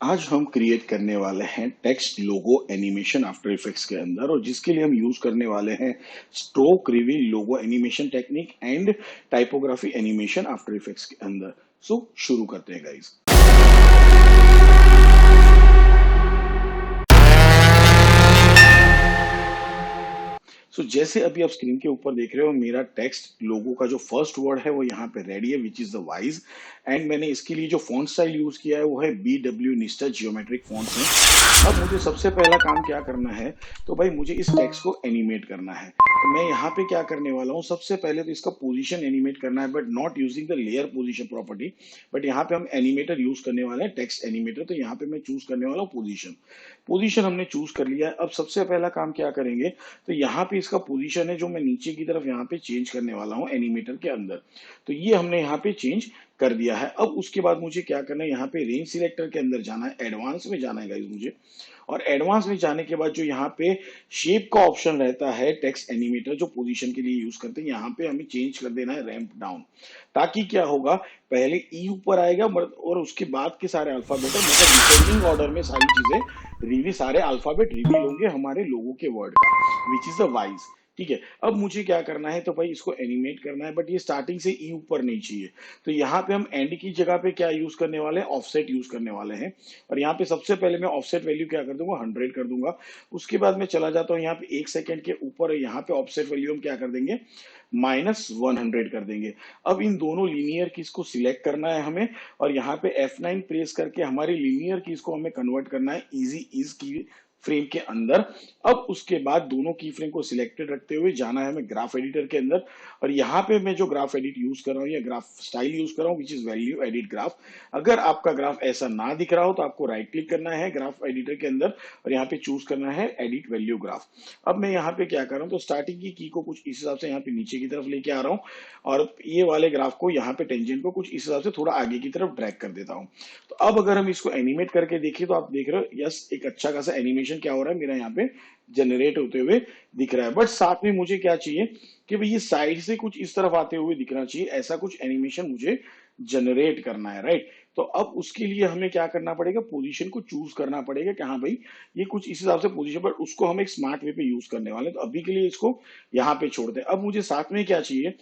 आज हम क्रिएट करने वाले हैं टेक्स्ट लोगो एनिमेशन आफ्टर इफेक्ट्स के अंदर, और जिसके लिए हम यूज करने वाले हैं stroke reveal logo animation technique and typography animation after effects के अंदर। सो शुरू करते हैं गाइस। जैसे अभी आप स्क्रीन के ऊपर देख रहे हो, मेरा टेक्स्ट लोगो का जो फर्स्ट वर्ड है वो यहाँ पे रेडी है, which is the wise. And मैंने इसके लिए जो फॉन्ट स्टाइल यूज किया है वो है BW निस्टा जियोमेट्रिक फॉन्ट्स है। अब मुझे सबसे पहला काम क्या करना है, तो भाई मुझे इस टेक्स्ट को एनिमेट करना है। तो मैं यहाँ पे क्या करने वाला हूँ, सबसे पहले तो इसका पोजीशन एनिमेट करना है, but not using the layer position property. But यहाँ पे हम एनिमेटर यूज करने वाले हैं, टेक्स्ट एनिमेटर। तो यहाँ पे मैं चूज करने वाला हूँ पोजीशन। पोजीशन हमने चूज कर लिया है। अब सबसे पहला काम क्या करेंगे, तो यहाँ पे इसका पोजीशन है जो मैं नीचे की तरफ यहाँ पे चेंज करने वाला हूँ एनिमेटर के अंदर। तो ये हमने यहाँ पे चेंज कर दिया है। अब उसके बाद मुझे क्या करना है, यहाँ पे रेंज सिलेक्टर के अंदर जाना है, एडवांस में जाना है गाइस मुझे। और एडवांस में जाने के बाद जो यहाँ पे शेप का ऑप्शन रहता है टेक्स्ट एनिमेटर जो पोजीशन के लिए यूज करते हैं, यहाँ पे हमें चेंज कर देना है रैंप डाउन। ताकि क्या होगा, पहले ई ऊपर आएगा और उसके बाद के सारे अल्फाबेट मतलब डिसेंडिंग ऑर्डर में सारी चीजें रिवील, सारे अल्फाबेट रिवील होंगे हमारे लोगों के वर्ड का, विच इज द वाइज। ठीक है। अब मुझे क्या करना है, तो भाई इसको एनिमेट करना है, बट ये स्टार्टिंग से ई ऊपर नहीं चाहिए। तो यहाँ पे हम एंड की जगह पे क्या यूज करने वाले हैं, ऑफसेट यूज करने वाले हैं। और यहाँ पे सबसे पहले मैं ऑफसेट वैल्यू क्या कर दूंगा, 100 कर दूंगा। उसके बाद मैं चला जाता हूँ यहाँ पे 1 सेकंड के ऊपर, यहाँ पे ऑफसेट वैल्यू हम क्या कर देंगे, -100 कर देंगे। अब इन दोनों लीनियर कीज को सिलेक्ट करना है हमें, और यहाँ पे F9 प्रेस करके हमारी लीनियर कीज को हमें कन्वर्ट करना है इजी इज की फ्रेम के अंदर। अब उसके बाद दोनों की फ्रेम को सिलेक्टेड रखते हुए जाना है हमें ग्राफ एडिटर के अंदर। और यहाँ पे मैं जो ग्राफ एडिट यूज कर रहा हूँ या ग्राफ स्टाइल यूज कर रहा हूँ, which is value edit graph. अगर आपका ग्राफ ऐसा ना दिख रहा हो तो आपको राइट क्लिक करना है ग्राफ एडिटर के अंदर, और यहाँ पे चूज करना है एडिट वैल्यू ग्राफ। अब मैं यहाँ पे क्या कर रहा हूँ, तो स्टार्टिंग की को कुछ इस हिसाब से यहाँ पे नीचे की तरफ लेके आ रहा हूँ, और ये वाले ग्राफ को यहाँ पे टेंजेंट को कुछ इस हिसाब से थोड़ा आगे की तरफ ड्रैग कर देता हूँ। तो अब अगर हम इसको एनिमेट करके देखें तो आप देख रहे हो, यस, एक अच्छा खासा एनिमेशन क्या हो रहा है मेरा यहाँ पे जनरेट होते हुए दिख रहा है। बट साथ में मुझे क्या चाहिए कि भाई ये साइड से कुछ इस तरफ आते हुए दिखना चाहिए, ऐसा कुछ एनिमेशन मुझे जनरेट करना है, राइट। तो अब उसके लिए हमें क्या करना पड़ेगा, पोजीशन को चूज करना पड़ेगा कि हाँ भाई ये कुछ इस हिसाब से पोजीशन, पर उसको हम एक स्मार्ट वे पे यूज करने वाले हैं। तो अभी के लिए इसको यहाँ पे छोड़ दें। अब मुझे साथ में क्या चाहिए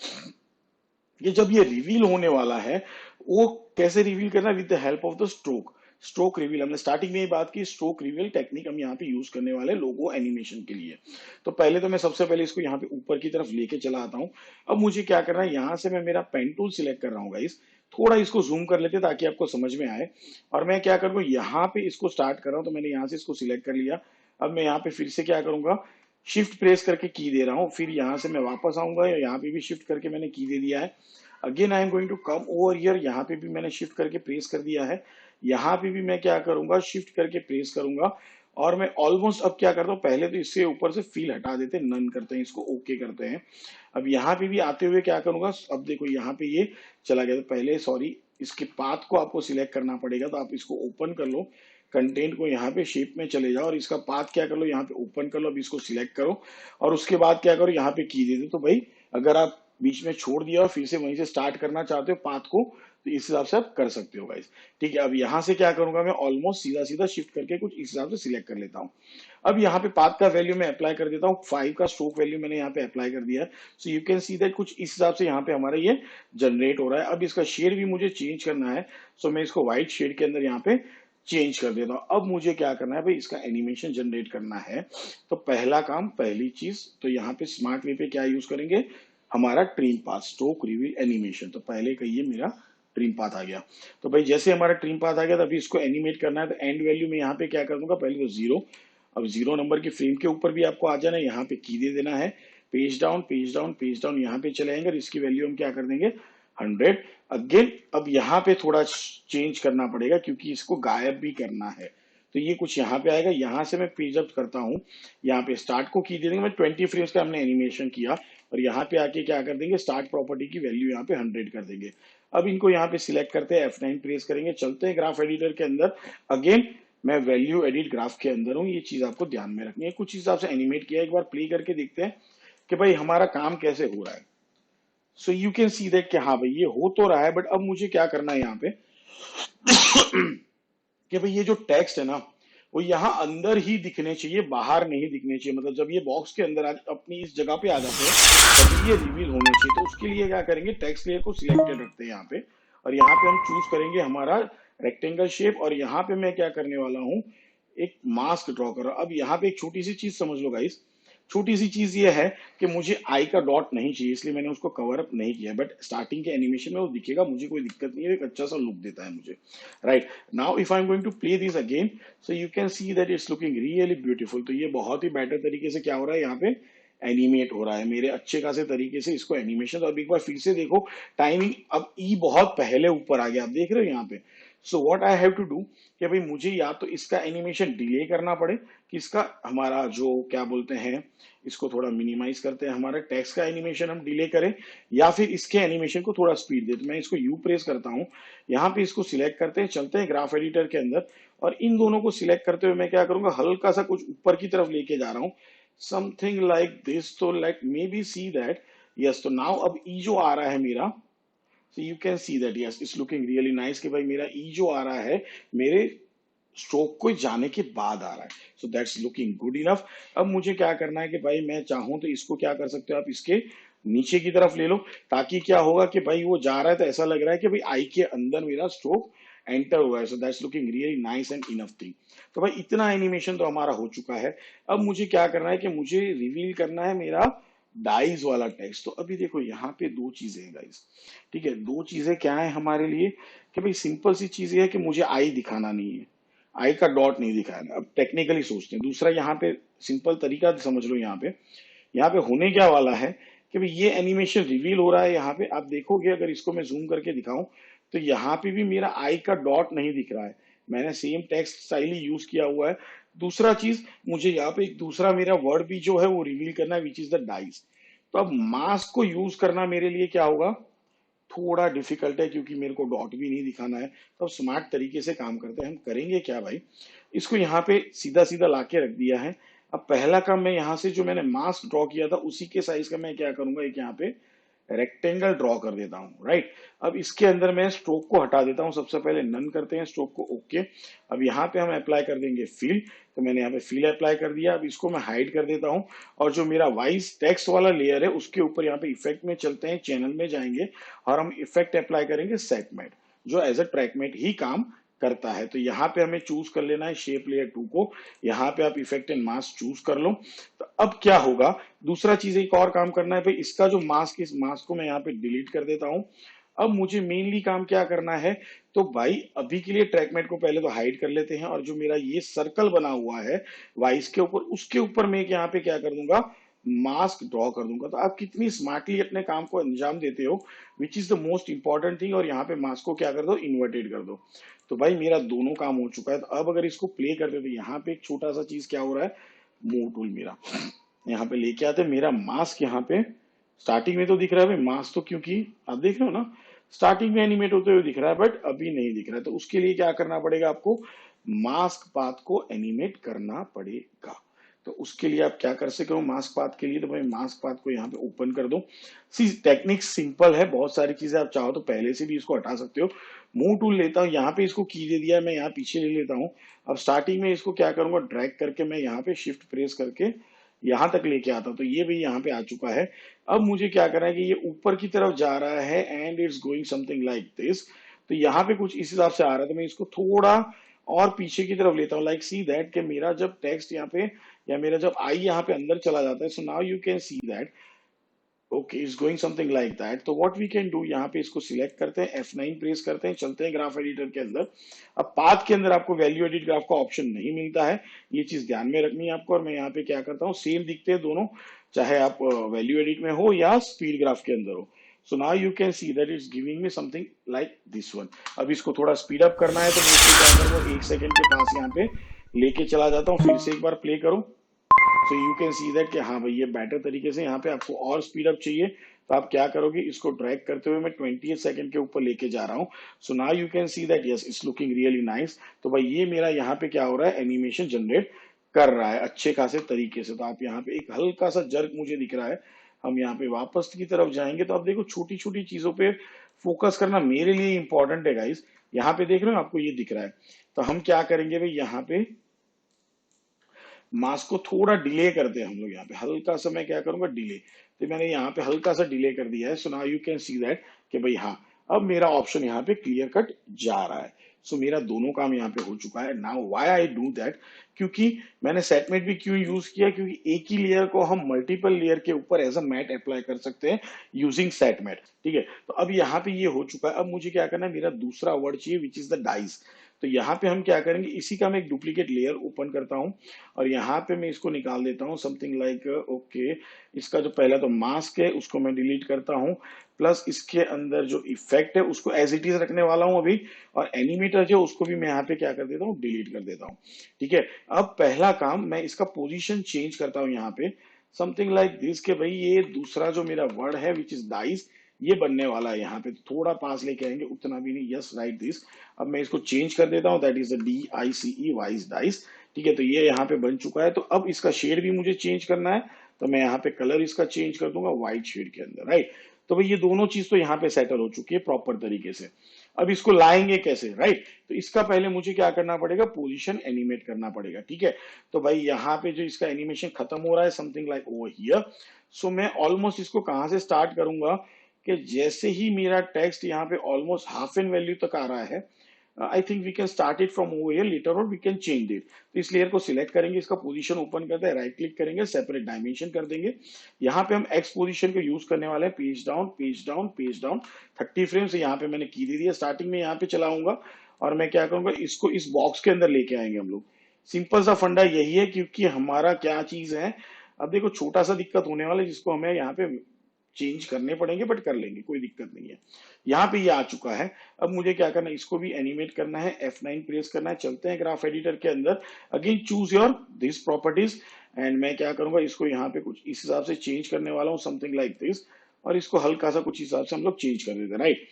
कि जब ये रिवील होने वाला है, वो कैसे रिवील करना, with the help of the stroke. Stroke reveal, हमने स्टार्टिंग में ही बात की, स्ट्रोक रिवील टेक्निक हम यहाँ पे यूज करने वाले लोगो एनिमेशन के लिए। तो पहले तो मैं सबसे पहले इसको यहाँ पे ऊपर की तरफ लेके चला आता हूँ। अब मुझे क्या करना है, यहाँ से मैं मेरा पेन टूल सिलेक्ट कर रहा हूँ गाइस। थोड़ा इसको जूम कर लेते ताकि आपको समझ में आए। और मैं क्या करूँ, यहाँ पे इसको स्टार्ट कर रहा हूँ, तो मैंने यहाँ से इसको सिलेक्ट कर लिया। अब मैं यहाँ पे फिर से क्या करूंगा, शिफ्ट प्रेस करके की दे रहा हूँ, फिर यहाँ से मैं वापस आऊंगा, यहाँ पे भी शिफ्ट करके मैंने की दे दिया है। Again I am going to come over here, यहाँ पे भी मैंने शिफ्ट करके प्रेस कर दिया है। यहाँ पे भी मैं क्या करूंगा, शिफ्ट करके प्रेस करूंगा। और मैं ऑलमोस्ट अब क्या करता हूँ, पहले तो इससे ऊपर से फील हटा देते हैं, नन करते हैं, इसको ओके करते हैं। अब यहाँ पे भी आते हुए क्या करूंगा, अब देखो यहाँ पे ये चला गया। तो पहले सॉरी, इसके पाथ को आपको सिलेक्ट करना पड़ेगा। तो आप इसको ओपन कर लो, कंटेंट को यहाँ पे शेप में चले जाओ, और इसका पाथ क्या कर लो, यहाँ पे ओपन कर लो। अब इसको सिलेक्ट करो, और उसके बाद क्या करो, यहाँ पे की दे दो। तो भाई अगर आप बीच में छोड़ दिया और फिर से वहीं से स्टार्ट करना चाहते हो पाथ को, तो इस हिसाब से आप कर सकते हो गाइस। ठीक है। अब यहाँ से क्या करूंगा, मैं ऑलमोस्ट सीधा सीधा शिफ्ट करके कुछ इस हिसाब से सिलेक्ट कर लेता हूँ। अब यहाँ पे पाथ का वैल्यू मैं अप्लाई कर देता हूँ, 5 का स्ट्रोक वैल्यू मैंने यहाँ पे अप्लाई कर दिया है। सो यू कैन सी दैट कुछ इस हिसाब से यहाँ पे हमारा ये जनरेट हो रहा है। अब इसका शेड भी मुझे चेंज करना है। सो मैं इसको व्हाइट शेड के अंदर यहाँ पे चेंज कर देता हूँ। अब मुझे क्या करना है भाई, इसका एनिमेशन जनरेट करना है। तो पहला काम, पहली चीज, तो यहाँ पे स्मार्ट वे पे क्या यूज करेंगे, हमारा trim path, stroke reveal animation. तो पहले का ये मेरा ट्रिम पाथ आ गया। तो भाई जैसे हमारा ट्रिम पाथ आ गया, तो अभी इसको एनिमेट करना है। तो एंड वैल्यू में यहाँ पे क्या कर दूंगा, पहले तो 0। अब 0 नंबर की फ्रेम के ऊपर भी आपको आ जाना है, यहाँ पे की दे देना है, page down page down page down, यहाँ पे चले आएंगे और इसकी वैल्यू हम क्या कर देंगे, 100। अगेन अब यहाँ पे थोड़ा चेंज करना पड़ेगा क्योंकि इसको गायब भी करना है। तो ये कुछ यहाँ पे आएगा, यहाँ से मैं पेज अप करता हूँ, यहाँ पे स्टार्ट को की दे देंगे। मैं 20 फ्रेम्स का हमने एनिमेशन किया, और यहाँ पे आके क्या कर देंगे, स्टार्ट प्रॉपर्टी की वैल्यू यहाँ पे 100 कर देंगे। अब इनको यहाँ पे सिलेक्ट करते हैं, F9 प्रेस करेंगे, चलते हैं ग्राफ एडिटर के अंदर। अगेन मैं वैल्यू एडिट ग्राफ के अंदर हूँ, ये चीज आपको ध्यान में रखनी है। कुछ हिसाब से एनिमेट किया, एक बार प्ले करके देखते हैं कि भाई हमारा काम कैसे हो रहा है। सो यू कैन सी दैट कि हाँ भाई ये हो तो रहा है, बट अब मुझे क्या करना है यहाँ पे कि भाई ये जो टेक्स्ट है ना वो यहाँ अंदर ही दिखने चाहिए, बाहर नहीं दिखने चाहिए। मतलब जब ये बॉक्स के अंदर अपनी इस जगह पे आ जाते हैं तभी ये रिवील होने चाहिए। तो उसके लिए क्या करेंगे, टेक्स्ट लेयर को सिलेक्टेड रखते हैं यहाँ पे, और यहाँ पे हम चूज करेंगे हमारा रेक्टेंगल शेप, और यहाँ पे मैं क्या करने वाला हूँ, एक मास्क ड्रॉ कर रहा हूँ। अब यहाँ पे एक छोटी सी चीज समझ लो गाइस, छोटी सी चीज ये है कि मुझे आई का डॉट नहीं चाहिए, इसलिए मैंने उसको कवर अप नहीं किया, बट स्टार्टिंग के एनिमेशन में वो दिखेगा, मुझे कोई दिक्कत नहीं है, एक अच्छा सा लुक देता है मुझे। Right now if I am going to play this again, so you can see that it's looking really beautiful. तो ये बहुत ही बेटर तरीके से क्या हो रहा है, यहाँ पे एनिमेट हो रहा है मेरे अच्छे खासे तरीके से इसको एनिमेशन। तो अब एक बार फिर से देखो, टाइमिंग अब ई बहुत पहले ऊपर आ गया, आप देख रहे हो यहाँ पे। So what I have to do, कि भाई मुझे या तो इसका एनिमेशन डिले करना पड़े, कि इसका हमारा जो क्या बोलते हैं, इसको थोड़ा मिनिमाइज करते हैं, हमारा टेक्स्ट का एनिमेशन हम डिले करें, या फिर इसके एनिमेशन को थोड़ा स्पीड दे। तो मैं इसको यू प्रेस करता हूँ, यहाँ पे इसको सिलेक्ट करते हैं, चलते हैं ग्राफ एडिटर के अंदर, और इन दोनों को सिलेक्ट करते हुए मैं क्या करूंगा, हल्का सा कुछ ऊपर की तरफ लेके जा रहा हूँ, समथिंग लाइक दिस। तो like maybe see that, yes. तो नाउ अब ई जो आ रहा है मेरा, so you can see that yes it's looking really nice, कि भाई मेरा ई जो आ रहा है मेरे स्ट्रोक को जाने के बाद आ रहा है। So that's looking good enough. अब मुझे क्या करना है कि भाई मैं चाहूं तो इसको क्या कर सकते हो आप, इसके नीचे की तरफ ले लो, ताकि क्या होगा कि भाई वो जा रहा है तो ऐसा लग रहा है कि भाई आई के अंदर मेरा स्ट्रोक एंटर हुआ है। So that's looking really nice and enough thing. तो भाई इतना एनिमेशन तो हमारा हो चुका है। अब मुझे क्या करना है कि मुझे रिवील करना है मेरा डाइज वाला टेक्स्ट। तो अभी देखो यहाँ पे दो चीजें हैं गाइस, ठीक है। दो चीजें क्या है हमारे लिए, कि भाई सिंपल सी चीज ये है कि मुझे आई दिखाना नहीं है, आई का डॉट नहीं दिखाना। अब टेक्निकली सोचते हैं, दूसरा यहाँ पे सिंपल तरीका समझ लो, यहाँ पे होने क्या वाला है कि भाई ये एनिमेशन रिवील हो रहा है। यहाँ पे आप देखोगे, अगर इसको मैं जूम करके दिखाऊं तो यहाँ पे भी मेरा आई का डॉट नहीं दिख रहा है, मैंने सेम टेक्स्ट स्टाइल ही यूज किया हुआ है। दूसरा चीज, मुझे यहाँ पे एक दूसरा मेरा वर्ड भी जो है वो रिवील करना है, विच इज द डाइस। तो अब मास्क को यूज करना मेरे लिए क्या होगा, थोड़ा डिफिकल्ट है, क्योंकि मेरे को डॉट भी नहीं दिखाना है। तो अब स्मार्ट तरीके से काम करते हैं, हम करेंगे क्या भाई, इसको यहाँ पे सीधा सीधा लाके रख दिया है। अब पहला काम, मैं यहाँ से जो मैंने मास्क ड्रॉ किया था उसी के साइज का मैं क्या करूंगा, एक यहाँ पे रेक्टेंगल ड्रॉ कर देता हूँ। राइट, अब इसके अंदर मैं स्ट्रोक को हटा देता हूँ, सबसे पहले नन करते हैं स्ट्रोक को, ओके। अब यहाँ पे हम अप्लाई कर देंगे फिल, तो मैंने यहाँ पे फिल अप्लाई कर दिया। अब इसको मैं हाइड कर देता हूँ, और जो मेरा वाइज टेक्स्ट वाला लेयर है उसके ऊपर यहाँ पे इफेक्ट में चलते हैं, चैनल में जाएंगे और हम इफेक्ट अप्लाई करेंगे सेट मैट, जो एज अ ट्रैक मैट ही काम करता है। तो यहाँ पे हमें चूज कर लेना है शेप लेयर 2 को, यहाँ पे आप इफेक्ट एंड मास्क चूज कर लो। तो अब क्या होगा, दूसरा चीज एक और काम करना है भाई, इसका जो मास्क, इस मास्क को मैं यहाँ पे डिलीट कर देता हूँ। अब मुझे मेनली काम क्या करना है, तो भाई अभी के लिए ट्रैकमेट को पहले तो हाइड कर लेते हैं, और जो मेरा ये सर्कल बना हुआ है वाइस के ऊपर, उसके ऊपर मैं यहाँ पे क्या कर दूंगा, मास्क ड्रॉ कर दूंगा। तो आप कितनी स्मार्टली अपने काम को अंजाम देते हो, which is the most important thing. और यहाँ पे मास्क को क्या कर दो, इन्वर्टेड कर दो। तो भाई मेरा दोनों काम हो चुका है। तो अब अगर इसको प्ले करते तो यहाँ पे एक छोटा सा चीज क्या हो रहा है, मूव टूल मेरा यहाँ पे लेके आते, मेरा मास्क यहाँ पे स्टार्टिंग में तो दिख रहा है भाई मास्क, तो क्योंकि आप देख रहे हो ना स्टार्टिंग में एनिमेट होते हुए दिख रहा है, बट अभी नहीं दिख रहा है। तो उसके लिए क्या करना पड़ेगा आपको, मास्क पाथ को एनिमेट करना पड़ेगा। तो उसके लिए आप क्या कर सकते हो मास्क पाथ के लिए, तो भाई मास्क पाथ को यहाँ पे ओपन कर दो। सी टेक्निक सिंपल है, बहुत सारी चीजें आप चाहो तो पहले से भी इसको हटा सकते हो। मूव टूल लेता हूँ, यहाँ पे इसको की दे दिया है, मैं यहाँ पीछे ले लेता हूँ। अब स्टार्टिंग में इसको क्या करूंगा, ड्रैग करके मैं यहाँ पे शिफ्ट प्रेस करके यहां तक लेके आता हूं। तो ये भी यहाँ पे आ चुका है। अब मुझे क्या करना है कि ये ऊपर की तरफ जा रहा है and it's going something like this. तो यहाँ पे कुछ इस हिसाब से आ रहा है, तो मैं इसको थोड़ा और पीछे की तरफ लेता हूँ, लाइक सी दैट कि मेरा जब टेक्स्ट यहाँ पे, या मेरा जब आई यहाँ पे अंदर चला जाता है, so now you can see that okay it's going something like that. तो व्हाट वी कैन डू, यहाँ पे इसको सिलेक्ट करते हैं, F9 प्रेस करते हैं, चलते हैं ग्राफ एडिटर के अंदर। अब पाथ के अंदर आपको वैल्यू एडिट ग्राफ का ऑप्शन नहीं मिलता है, ये चीज ध्यान में रखनी है आपको। और मैं यहाँ पे क्या करता हूँ, सेम दिखते हैं दोनों, चाहे आप वैल्यू एडिट में हो या स्पीड ग्राफ के अंदर हो। So now you can see that it's giving me something like this one. अब इसको थोड़ा स्पीड अप करना है, तो मैं इसको क्या करूंगा, 1 सेकंड के पास यहाँ पे लेके चला जाता हूँ। फिर से एक बार प्ले करूँ, सो यू कैन सी दैट कि हाँ भाई ये बेटर तरीके से, यहाँ पे आपको और स्पीड अप चाहिए तो आप क्या करोगे, इसको ड्रैग करते हुए मैं 28 सेकंड के ऊपर लेके जा रहा हूँ। So now you can see that yes it's looking really nice. तो भाई ये मेरा यहाँ पे क्या हो रहा है, एनिमेशन जनरेट कर रहा है अच्छे खासे तरीके से। तो आप यहाँ पे एक हल्का सा जर्क मुझे दिख रहा है। हम यहाँ पे वापस की तरफ जाएंगे, तो आप देखो छोटी छोटी चीजों पे फोकस करना मेरे लिए इंपॉर्टेंट है गाइस। यहाँ पे देख रहे हो आपको ये दिख रहा है। तो हम क्या करेंगे भाई, यहाँ पे मास को थोड़ा डिले करते हैं हम लोग, यहाँ पे हल्का सा मैं क्या करूंगा, डिले। तो मैंने यहाँ पे हल्का सा डिले कर दिया है। So now you can see that कि भाई हाँ, अब मेरा ऑप्शन यहाँ पे क्लियर कट जा रहा है। सो मेरा दोनों काम यहाँ पे हो चुका है। Now why I do that, क्योंकि मैंने सेटमेट भी क्यों यूज किया, क्योंकि एक ही लेयर को हम मल्टीपल लेयर के ऊपर एज अ मैट अप्लाई कर सकते हैं यूजिंग सेटमेट। ठीक है, तो अब यहाँ पे ये हो चुका है। अब मुझे क्या करना है, मेरा दूसरा वर्ड चाहिए विच इज द डाइस। तो यहाँ पे हम क्या करेंगे, इसी का मैं एक डुप्लीकेट लेयर ओपन करता हूँ और यहाँ पे मैं इसको निकाल देता हूँ समथिंग लाइक ओके। इसका जो पहला तो मास्क है उसको मैं डिलीट करता हूँ, प्लस इसके अंदर जो इफेक्ट है उसको एज इट इज रखने वाला हूँ अभी, और एनिमेटर जो उसको भी मैं यहाँ पे क्या कर देता हूँ, डिलीट कर देता हूँ। ठीक है, अब पहला काम, मैं इसका पोजीशन चेंज करता हूँ यहाँ पे समथिंग लाइक दिस के भाई ये दूसरा जो मेरा वर्ड है विच इज डाइस, ये बनने वाला है। यहाँ पे थोड़ा पास लेके आएंगे, उतना भी नहीं, यस राइट दिस। अब मैं इसको चेंज कर देता हूँ, that is the DICE wise dice. ठीक है, तो ये यहाँ पे बन चुका है। तो अब इसका शेड भी मुझे चेंज करना है, तो मैं यहाँ पे कलर इसका चेंज कर दूंगा व्हाइट शेड के अंदर, राइट। तो भाई ये दोनों चीज तो यहाँ पे सेटल हो चुकी है प्रॉपर तरीके से। अब इसको लाएंगे कैसे, राइट। तो इसका पहले मुझे क्या करना पड़ेगा, पोजीशन एनिमेट करना पड़ेगा। ठीक है, तो भाई यहाँ पे जो इसका एनिमेशन खत्म हो रहा है समथिंग लाइक ओवर हियर। सो मैं ऑलमोस्ट इसको कहाँ से स्टार्ट करूंगा कि जैसे ही मेरा टेक्स्ट यहाँ पे ऑलमोस्ट हाफ एन वैल्यू तक आ रहा है, I think we can start it from over here later और वी कैन चेंज इट। तो इस लेयर को सिलेक्ट करेंगे, इसका पोजीशन ओपन करते हैं, राइट क्लिक करेंगे, सेपरेट डायमेंशन कर देंगे। यहाँ पे हम एक्स पोजीशन को यूज करने वाले हैं, page down page down page down 30 frame से। यहाँ पे मैंने की दे दिया, स्टार्टिंग में यहाँ पे चलाऊंगा और मैं क्या करूंगा, इसको इस बॉक्स के अंदर लेके आएंगे हम लोग। सिंपल सा फंडा यही है, क्योंकि हमारा क्या चीज है, अब देखो छोटा सा दिक्कत होने वाला है जिसको हमें यहाँ पे चेंज करने पड़ेंगे, बट कर लेंगे, कोई दिक्कत नहीं है। यहाँ पे ये आ चुका है। अब मुझे क्या करना है, इसको भी एनिमेट करना है, F9 प्रेस करना है। चलते हैं ग्राफ एडिटर के अंदर, again choose your this properties, and मैं क्या करूंगा, इसको यहाँ पे कुछ इस हिसाब से चेंज करने वाला हूँ समथिंग लाइक दिस, और इसको हल्का सा कुछ हिसाब से हम लोग चेंज कर देते हैं, राइट।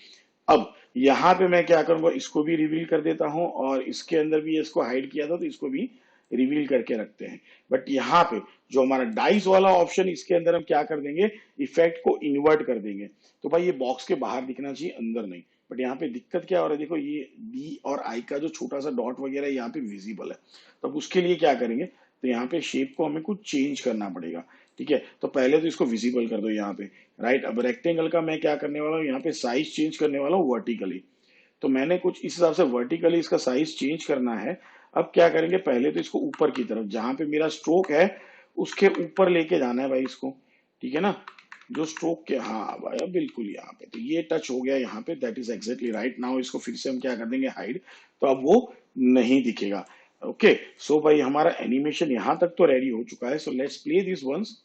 अब यहाँ पे मैं क्या करूंगा, इसको भी रिवील कर देता हूं, और इसके अंदर भी इसको हाइड किया था तो इसको भी रिवील करके रखते हैं। बट यहाँ पे जो हमारा डाइस वाला ऑप्शन, इसके अंदर हम क्या कर देंगे, इफेक्ट को इन्वर्ट कर देंगे। तो भाई ये बॉक्स के बाहर दिखना चाहिए, अंदर नहीं। बट यहाँ पे दिक्कत क्या हो रहा है, देखो ये डी और आई का जो छोटा सा डॉट वगैरह यहाँ पे विजिबल है। तो अब उसके लिए क्या करेंगे, तो यहाँ पे शेप को हमें कुछ चेंज करना पड़ेगा। ठीक है, तो पहले तो इसको विजिबल कर दो यहाँ पे, राइट। अब रेक्टेंगल का मैं क्या करने वाला हूँ, यहाँ पे साइज चेंज करने वाला हूँ वर्टिकली। तो मैंने कुछ इस हिसाब से वर्टिकली इसका साइज चेंज करना है। अब क्या करेंगे, पहले तो इसको ऊपर की तरफ, जहां पे मेरा स्ट्रोक है उसके ऊपर लेके जाना है भाई इसको। ठीक है ना, जो स्ट्रोक के, हाँ भाई अब बिल्कुल यहाँ पे, तो ये टच हो गया यहाँ पे, that is exactly right. Now इसको फिर से हम क्या कर देंगे, हाइड, तो अब वो नहीं दिखेगा। ओके, सो भाई हमारा एनिमेशन यहाँ तक तो रेडी हो चुका है। So let's play this once.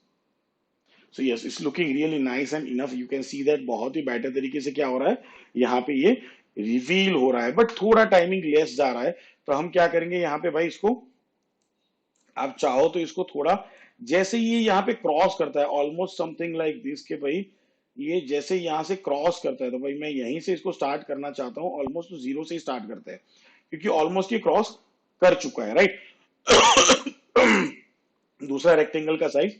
So yes, it's looking really nice and enough. You can see that बहुत ही बेटर तरीके से क्या हो रहा है, यहाँ पे ये रिवील हो रहा है, बट थोड़ा टाइमिंग लेस जा रहा है। तो हम क्या करेंगे यहाँ पे भाई, इसको आप चाहो तो इसको थोड़ा, जैसे ये यहाँ पे क्रॉस करता है ऑलमोस्ट समथिंग लाइक दिस के भाई, ये जैसे यहाँ से क्रॉस करता है, तो भाई मैं यहीं से इसको स्टार्ट करना चाहता हूँ, ऑलमोस्ट तो जीरो से ही स्टार्ट करते हैं, क्योंकि ऑलमोस्ट ये क्रॉस कर चुका है, राइट। दूसरा रेक्टेंगल का साइज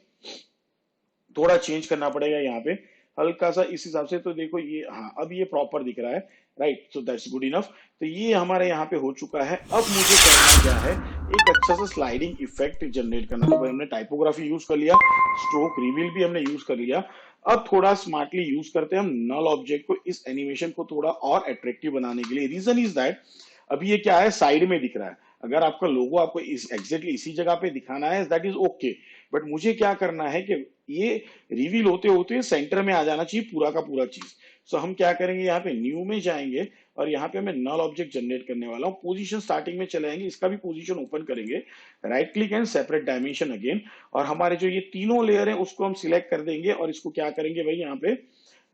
थोड़ा चेंज करना पड़ेगा यहाँ पे, हल्का सा इस हिसाब से। तो देखो ये, हाँ अब ये प्रॉपर दिख रहा है, right. So that's good enough. तो ये हमारे यहाँ पे हो चुका है। अब मुझे करना क्या है, एक अच्छा सा स्लाइडिंग इफेक्ट जनरेट करना। तो भाई हमने टाइपोग्राफी यूज कर लिया, स्ट्रोक रिवील भी हमने यूज कर लिया। अब थोड़ा स्मार्टली यूज करते हैं हम नल ऑब्जेक्ट को, इस एनिमेशन को थोड़ा और अट्रैक्टिव बनाने के लिए। रीजन इज दैट अभी ये क्या है, साइड में दिख रहा है। अगर आपका लोगो आपको इस एग्जैक्टली इसी जगह पे दिखाना है, दैट इज ओके। बट मुझे क्या करना है कि ये रिवील होते होते सेंटर में आ जाना चाहिए पूरा का पूरा चीज। सो हम क्या करेंगे, यहाँ पे न्यू में जाएंगे और यहाँ पे मैं नल ऑब्जेक्ट जनरेट करने वाला हूँ। पोजीशन स्टार्टिंग में चले जाएंगे, इसका भी पोजीशन ओपन करेंगे, right click and separate dimension again. और हमारे जो ये तीनों लेयर है उसको हम सिलेक्ट कर देंगे, और इसको क्या करेंगे भाई, यहाँ पे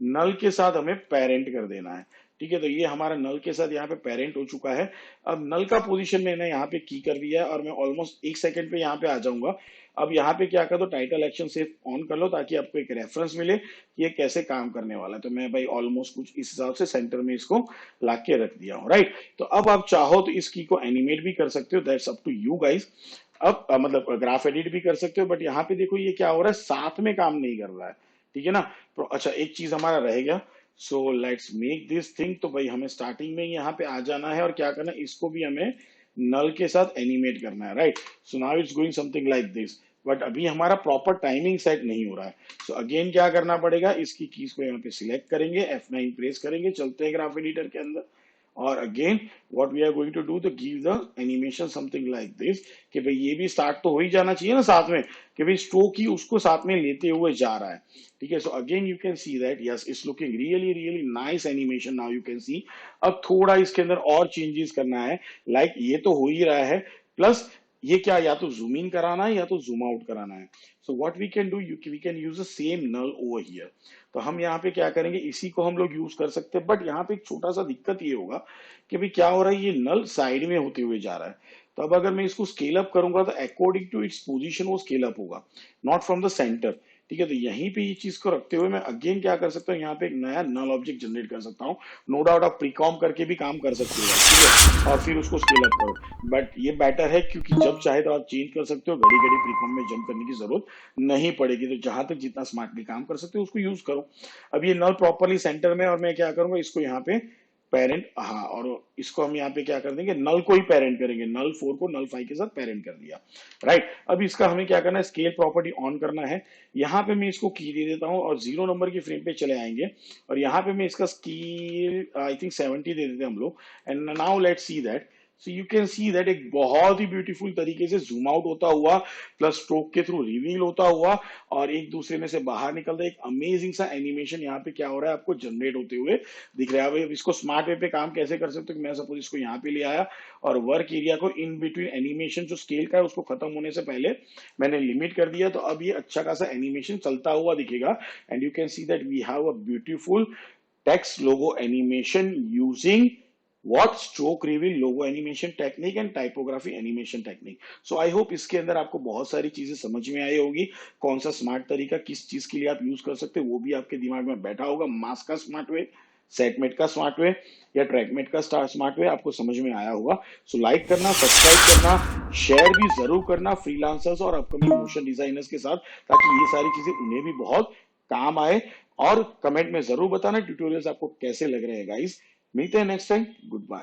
नल के साथ हमें पेरेंट कर देना है। ठीक है, तो ये हमारा नल के साथ यहाँ पे पेरेंट हो चुका है। अब नल का पोजीशन मैंने यहाँ पे की कर दिया है, और मैं ऑलमोस्ट 1 सेकंड पे यहाँ पे आ जाऊंगा। अब यहाँ पे क्या कर दो, टाइटल एक्शन से ऑन कर लो, ताकि आपको एक रेफरेंस मिले कि ये कैसे काम करने वाला है। तो मैं भाई ऑलमोस्ट कुछ इस हिसाब से सेंटर में इसको ला के रख दिया हूँ, राइट। तो अब आप चाहो तो इस की को एनिमेट भी कर सकते हो, that's up to you guys. अब मतलब ग्राफ एडिट भी कर सकते हो, बट यहाँ पे देखो ये क्या हो रहा है, साथ में काम नहीं कर रहा है। ठीक है ना। तो अच्छा, एक चीज हमारा रह गया। So let's make this thing. तो भाई हमें स्टार्टिंग में यहाँ पे आ जाना है, और क्या करना है, इसको भी हमें नल के साथ एनिमेट करना है, right? So now it's going something like this, but अभी हमारा प्रॉपर टाइमिंग सेट नहीं हो रहा है। सो अगेन क्या करना पड़ेगा, इसकी कीज को यहाँ पे सिलेक्ट करेंगे, F9 प्रेस करेंगे, चलते हैं ग्राफ एडिटर के अंदर। और again what we are going to do, तो give the animation something like this, कि भाई ये भी स्टार्ट तो हो ही जाना चाहिए ना साथ में, कि भाई स्ट्रोक ही उसको साथ में लेते हुए जा रहा है। ठीक है, so again you can see that yes it's looking really really nice animation. Now you can सी अब थोड़ा इसके अंदर और चेंजेस करना है, लाइक ये तो हो ही रहा है, प्लस ये क्या, या तो जूम इन कराना है या तो जूम आउट कराना है। So what we can do, we can use the same null over here. तो हम यहाँ पे क्या करेंगे, इसी को हम लोग यूज कर सकते हैं, बट यहाँ पे एक छोटा सा दिक्कत ये होगा कि भाई क्या हो रहा है, ये नल साइड में होते हुए जा रहा है। तो अब अगर मैं इसको स्केल अप करूंगा तो अकॉर्डिंग टू इट्स पोजीशन वो स्केल अप होगा, नॉट फ्रॉम द सेंटर। ठीक है, तो यहीं पे ये चीज को रखते हुए मैं अगेन क्या कर सकता हूँ, यहाँ पे एक नया नल ऑब्जेक्ट जनरेट कर सकता हूँ। नो डाउट आप प्रीकॉम करके भी काम कर सकते हो, ठीक है, और फिर उसको स्केल अप करो। बट ये बेटर है, क्योंकि जब चाहे तो आप चेंज कर सकते हो, घड़ी घड़ी प्रीकॉम में जंप करने की जरूरत नहीं पड़ेगी। तो जहां तक जितना स्मार्टली काम कर सकते हो उसको यूज करो। अब ये नल प्रॉपरली सेंटर में, और मैं क्या करूंगा, इसको यहाँ पे पेरेंट, हाँ, और इसको हम यहाँ पे क्या कर देंगे, नल को ही पेरेंट करेंगे, नल 4 को नल 5 के साथ पेरेंट कर दिया, राइट? अब इसका हमें क्या करना है, स्केल प्रॉपर्टी ऑन करना है। यहाँ पे मैं इसको की दे देता हूँ और 0 नंबर की फ्रेम पे चले आएंगे, और यहाँ पे मैं इसका स्केल आई थिंक 70 दे देते हैं हम लोग। And now let's see that, so you can see that एक बहुत ही ब्यूटीफुल तरीके से जूम आउट होता हुआ, प्लस स्ट्रोक के थ्रू रिवील होता हुआ, और एक दूसरे में से बाहर निकलता एक अमेजिंग सा एनिमेशन यहाँ पे क्या हो रहा है, आपको जनरेट होते हुए दिख रहा है। अब इसको स्मार्ट वे पे काम कैसे कर सकते हो, मैं सपोज इसको यहाँ पे ले आया और वर्क एरिया को इन बिटवीन एनिमेशन जो स्केल का है उसको खत्म होने से पहले मैंने लिमिट कर दिया, तो अब ये अच्छा खासा एनिमेशन चलता हुआ दिखेगा। And you can see that we have a beautiful text logo animation using what, stroke reveal, logo animation technique and typography animation technique. So I hope इसके अंदर आपको बहुत सारी चीजें समझ में आई होगी, कौन सा स्मार्ट तरीका किस चीज के लिए आप यूज कर सकते हो वो भी आपके दिमाग में बैठा होगा। मास्क का स्मार्ट वे, सेटमेट का स्मार्ट वे या ट्रैकमेट का स्मार्ट वे आपको समझ में आया होगा। सो लाइक करना, सब्सक्राइब करना, शेयर भी जरूर करना फ्रीलांसर्स और अपकमिंग मोशन डिजाइनर्स के साथ, ताकि ये सारी चीजें उन्हें भी बहुत काम आए। और कमेंट में जरूर बताना ट्यूटोरियल्स आपको कैसे लग रहे हैं गाइस। मिलते हैं नेक्स्ट टाइम, गुड बाय।